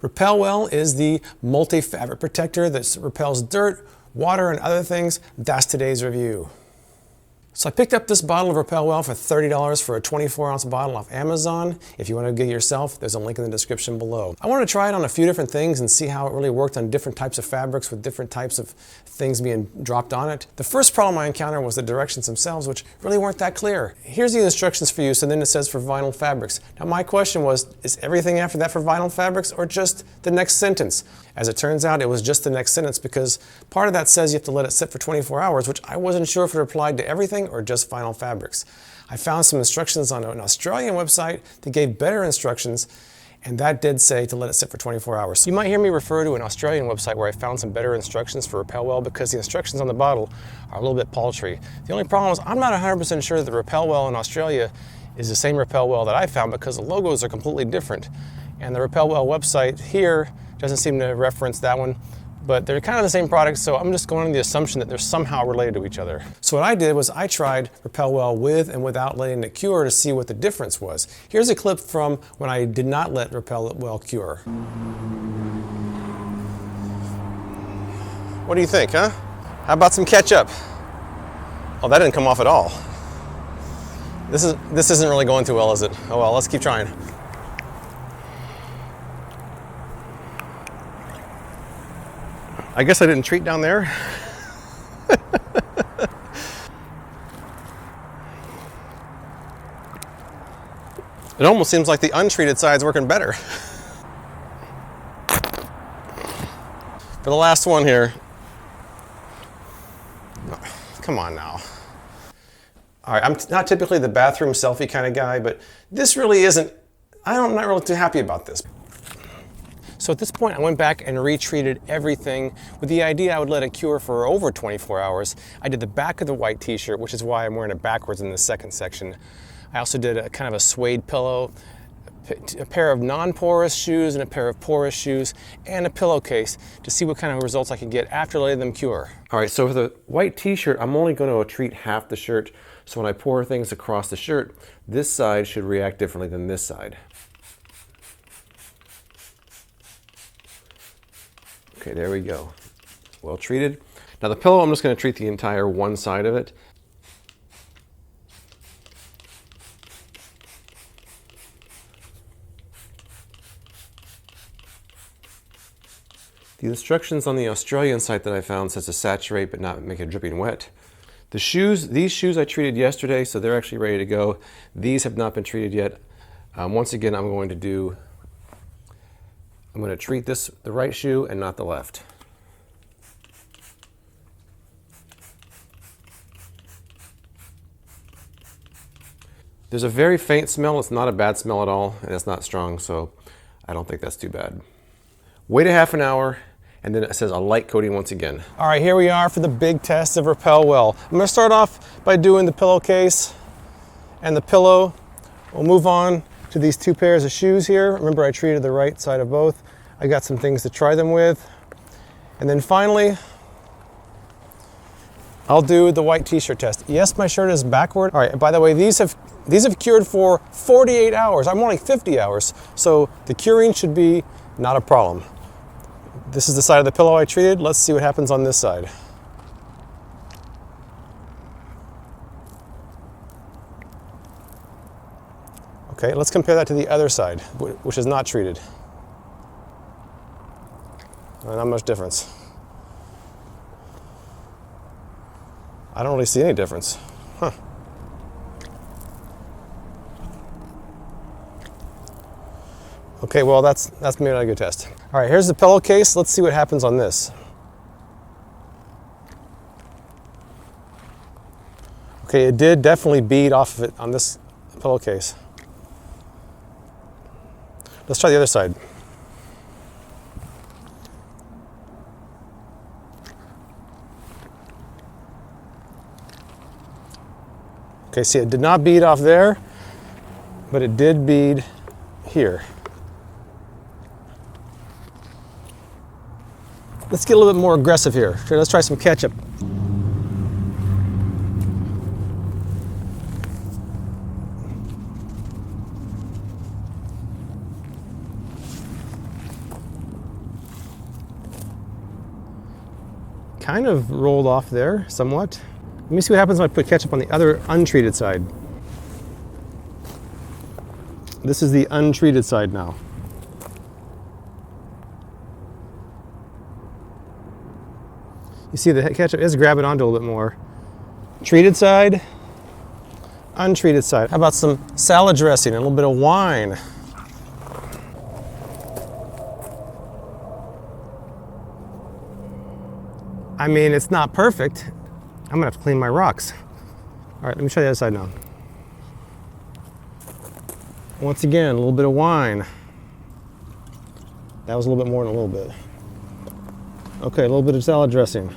RepelWell is the multi-fabric protector that repels dirt, water, and other things. That's today's review. So I picked up this bottle of RepelWell for $30 for a 24-ounce bottle off Amazon. If you want to get it yourself, there's a link in the description below. I wanted to try it on a few different things and see how it really worked on different types of fabrics with different types of things being dropped on it. The first problem I encountered was the directions themselves, which really weren't that clear. Here's the instructions for use, and then it says for vinyl fabrics. Now my question was, is everything after that for vinyl fabrics or just the next sentence? As it turns out, it was just the next sentence because part of that says you have to let it sit for 24 hours, which I wasn't sure if it applied to everything or just vinyl fabrics. I found some instructions on an Australian website that gave better instructions, and that did say to let it sit for 24 hours. You might hear me refer to an Australian website where I found some better instructions for RepelWell because the instructions on the bottle are a little bit paltry. The only problem is I'm not 100% sure that the RepelWell in Australia is the same RepelWell that I found because the logos are completely different. And the RepelWell website here doesn't seem to reference that one, but they're kind of the same product, so I'm just going on the assumption that they're somehow related to each other. So what I did was I tried RepelWell with and without letting it cure to see what the difference was. Here's a clip from when I did not let RepelWell cure. What do you think, huh? How about some ketchup? Oh, that didn't come off at all. This isn't really going too well, is it? Oh well, let's keep trying. I guess I didn't treat down there. It almost seems like the untreated side's working better. For the last one here. Come on now. All right, I'm not typically the bathroom selfie kind of guy, but this really isn't, I'm not really too happy about this. So at this point, I went back and retreated everything with the idea I would let it cure for over 24 hours. I did the back of the white t-shirt, which is why I'm wearing it backwards in the second section. I also did a kind of a suede pillow, a pair of non-porous shoes and a pair of porous shoes, and a pillowcase to see what kind of results I could get after letting them cure. All right, so for the white t-shirt, I'm only going to treat half the shirt. So when I pour things across the shirt, this side should react differently than this side. Okay, there we go. Well treated. Now the pillow, I'm just going to treat the entire one side of it. The instructions on the Australian site that I found says to saturate but not make it dripping wet. The shoes, these shoes I treated yesterday, so they're actually ready to go. These have not been treated yet. Once again, I'm going to treat this, the right shoe and not the left. There's a very faint smell. It's not a bad smell at all, and it's not strong, so I don't think that's too bad. Wait a half an hour, and then it says a light coating once again. All right, here we are for the big test of RepelWell. I'm gonna start off by doing the pillowcase and the pillow. We'll move on to these two pairs of shoes here. Remember, I treated the right side of both. I got some things to try them with. And then finally, I'll do the white t-shirt test. Yes, my shirt is backward. All right, by the way, these have cured for 48 hours. I'm only 50 hours, so the curing should be not a problem. This is the side of the pillow I treated. Let's see what happens on this side. Okay, let's compare that to the other side, which is not treated. Not much difference. I don't really see any difference. Huh. Okay, well that's maybe not a good test. All right, here's the pillowcase. Let's see what happens on this. Okay, it did definitely bead off of it on this pillowcase. Let's try the other side. Okay, see, it did not bead off there, but it did bead here. Let's get a little bit more aggressive here. Okay, let's try some ketchup. kind of rolled off there somewhat. Let me see what happens when I put ketchup on the other untreated side. This is the untreated side now. You see the ketchup is grabbing onto a little bit more. Treated side, untreated side. How about some salad dressing and a little bit of wine? I mean, it's not perfect. I'm gonna have to clean my rocks. All right, let me try the other side now. Once again, a little bit of wine. That was a little bit more than a little bit. Okay, a little bit of salad dressing.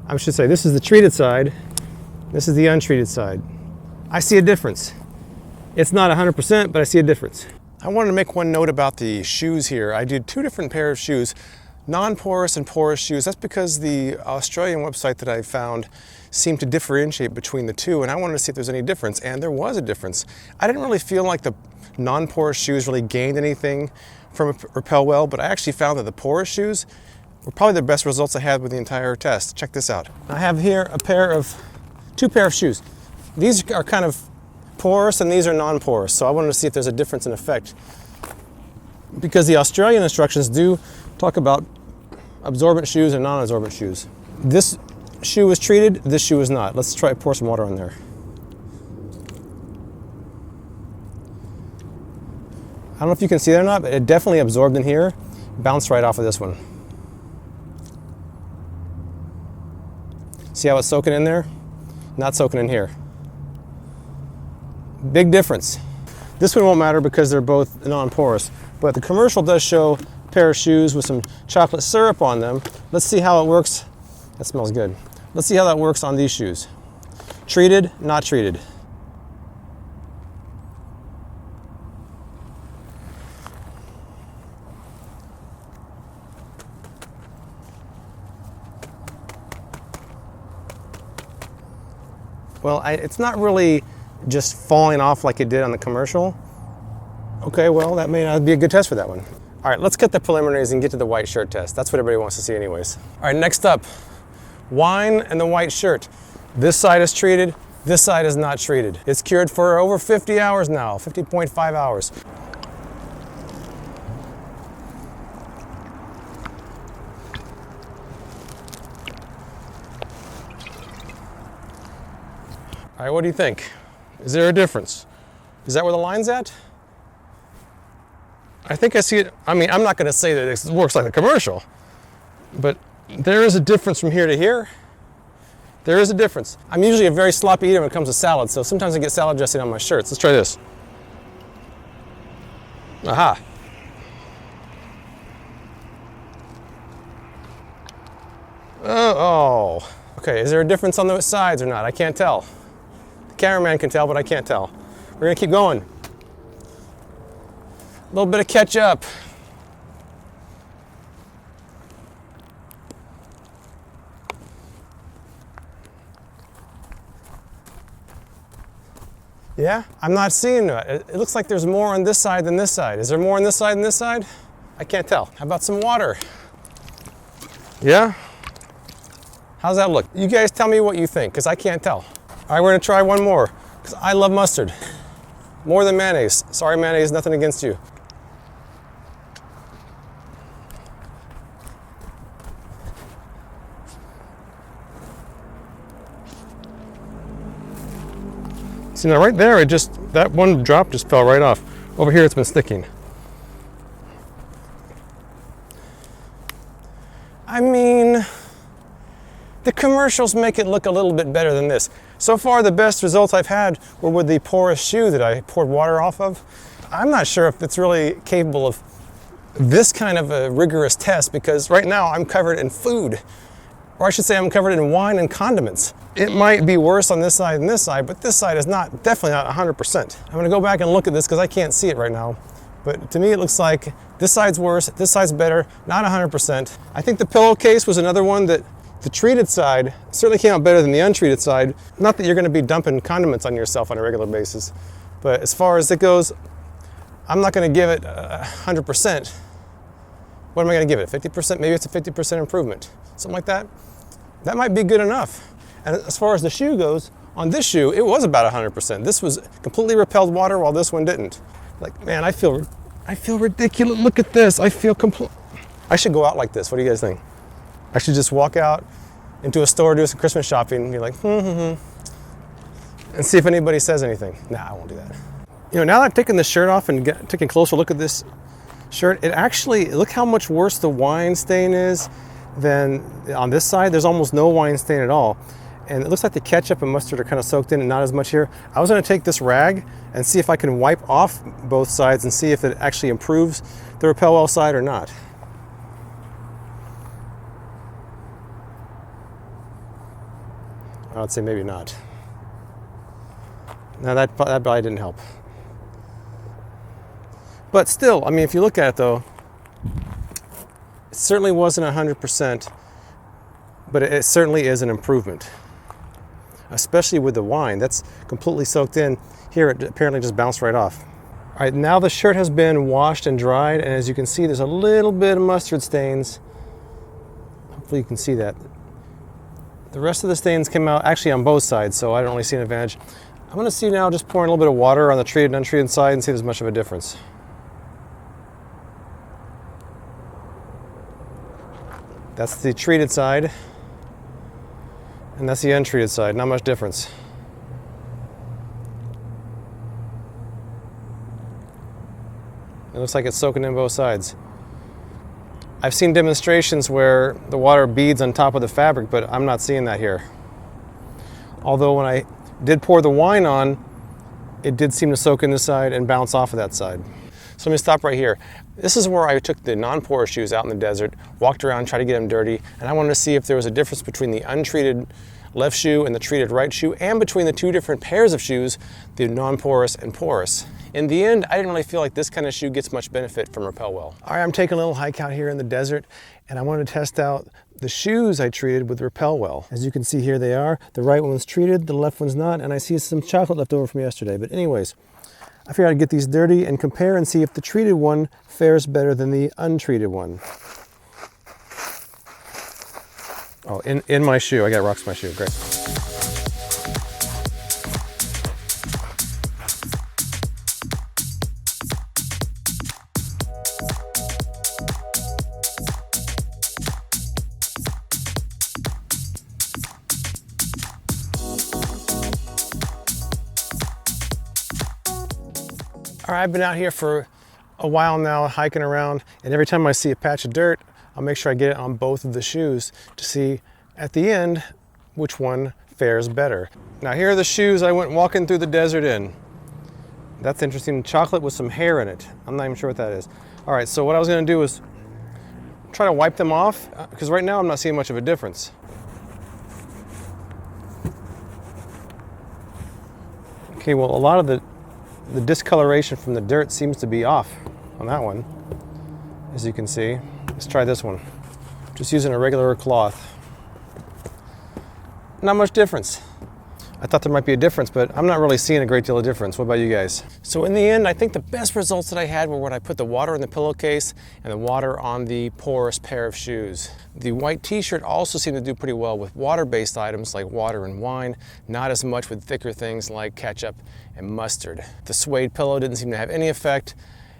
I should say this is the treated side. This is the untreated side. I see a difference. It's not 100%, but I see a difference. I wanted to make one note about the shoes here. I did 2 different pairs of shoes, non-porous and porous shoes. That's because the Australian website that I found seemed to differentiate between the two, and I wanted to see if there's any difference, and there was a difference. I didn't really feel like the non-porous shoes really gained anything from RepelWell, but I actually found that the porous shoes were probably the best results I had with the entire test. Check this out. I have here two pair of shoes. These are kind of porous and these are non-porous, so I wanted to see if there's a difference in effect, because the Australian instructions do talk about absorbent shoes and non-absorbent shoes. This shoe was treated, this shoe is not. Let's try pour some water on there. I don't know if you can see that or not, but it definitely absorbed in here, bounced right off of this one. See how it's soaking in there? Not soaking in here. Big difference. This one won't matter because they're both non-porous, but the commercial does show a pair of shoes with some chocolate syrup on them. Let's see how it works. That smells good. Let's see how that works on these shoes. Treated, not treated. Well, it's not really just falling off like it did on the commercial. Okay, well, that may not be a good test for that one. All right, let's get the preliminaries and get to the white shirt test. That's what everybody wants to see anyways. All right, next up, wine and the white shirt. This side is treated, this side is not treated. It's cured for over 50 hours now, 50.5 hours. All right, what do you think? Is there a difference? Is that where the line's at? I think I see it. I mean, I'm not gonna say that it works like a commercial, but there is a difference from here to here. There is a difference. I'm usually a very sloppy eater when it comes to salad, so sometimes I get salad dressing on my shirts. Let's try this. Aha. Oh. Okay, is there a difference on those sides or not? I can't tell. Cameraman can tell, but I can't tell. We're gonna keep going. A little bit of ketchup. Yeah, I'm not seeing it. It looks like there's more on this side than this side. Is there more on this side than this side? I can't tell. How about some water? Yeah? How's that look? You guys tell me what you think, because I can't tell. All right, we're gonna try one more, because I love mustard. More than mayonnaise. Sorry, mayonnaise, nothing against you. See, now right there, that one drop just fell right off. Over here, it's been sticking. I mean, the commercials make it look a little bit better than this. So far, the best results I've had were with the porous shoe that I poured water off of. I'm not sure if it's really capable of this kind of a rigorous test, because right now I'm covered in food. Or I should say I'm covered in wine and condiments. It might be worse on this side than this side, but this side is definitely not 100%. I'm gonna go back and look at this because I can't see it right now. But to me, it looks like this side's worse, this side's better, not 100%. I think the pillowcase was another one that the treated side certainly came out better than the untreated side. Not that you're gonna be dumping condiments on yourself on a regular basis, but as far as it goes, I'm not gonna give it 100%. What am I going to give it? 50%? Maybe it's a 50% improvement. Something like that. That might be good enough. And as far as the shoe goes, on this shoe, it was about 100%. This was completely repelled water while this one didn't. Like, man, I feel ridiculous. Look at this. I should go out like this. What do you guys think? I should just walk out into a store, do some Christmas shopping, and be like, and see if anybody says anything. Nah, I won't do that. You know, now that I've taken the shirt off and taken a closer look at this shirt, it actually, look how much worse the wine stain is than on this side. There's almost no wine stain at all. And it looks like the ketchup and mustard are kind of soaked in and not as much here. I was going to take this rag and see if I can wipe off both sides and see if it actually improves the RepelWell side or not. I would say maybe not. Now that probably didn't help. But still, I mean, if you look at it though, it certainly wasn't 100%, but it certainly is an improvement. Especially with the wine, that's completely soaked in. Here it apparently just bounced right off. All right, now the shirt has been washed and dried, and as you can see, there's a little bit of mustard stains. Hopefully you can see that. The rest of the stains came out actually on both sides, so I don't really see an advantage. I'm gonna see now just pouring a little bit of water on the treated and untreated side and see if there's much of a difference. That's the treated side. And that's the untreated side, not much difference. It looks like it's soaking in both sides. I've seen demonstrations where the water beads on top of the fabric, but I'm not seeing that here. Although when I did pour the wine on, it did seem to soak in this side and bounce off of that side. So let me stop right here. This is where I took the non-porous shoes out in the desert, walked around, tried to get them dirty, and I wanted to see if there was a difference between the untreated left shoe and the treated right shoe, and between the two different pairs of shoes, the non-porous and porous. In the end, I didn't really feel like this kind of shoe gets much benefit from RepelWell. All right, I'm taking a little hike out here in the desert, and I wanted to test out the shoes I treated with RepelWell. As you can see here they are. The right one's treated, the left one's not, and I see some chocolate left over from yesterday. But anyways, I figured I'd get these dirty and compare and see if the treated one fares better than the untreated one. Oh, in my shoe. I got rocks in my shoe. Great. All right, I've been out here for a while now, hiking around, and every time I see a patch of dirt, I'll make sure I get it on both of the shoes to see at the end which one fares better. Now here are the shoes I went walking through the desert in. That's interesting. Chocolate with some hair in it. I'm not even sure what that is. All right, so what I was gonna do is try to wipe them off, because right now I'm not seeing much of a difference. Okay, well, a lot of the discoloration from the dirt seems to be off on that one, as you can see. Let's try this one. Just using a regular cloth. Not much difference. I thought there might be a difference, but I'm not really seeing a great deal of difference. What about you guys? So in the end, I think the best results that I had were when I put the water in the pillowcase and the water on the porous pair of shoes. The white t-shirt also seemed to do pretty well with water-based items like water and wine, not as much with thicker things like ketchup and mustard. The suede pillow didn't seem to have any effect,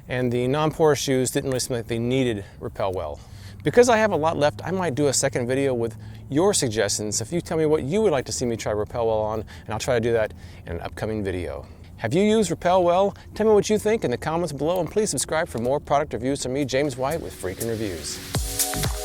and the non-porous shoes didn't really seem like they needed RepelWell. Because I have a lot left, I might do a second video with your suggestions. If you tell me what you would like to see me try RepelWell on, and I'll try to do that in an upcoming video. Have you used RepelWell? Tell me what you think in the comments below, and please subscribe for more product reviews from me, James White, with Freakin' Reviews.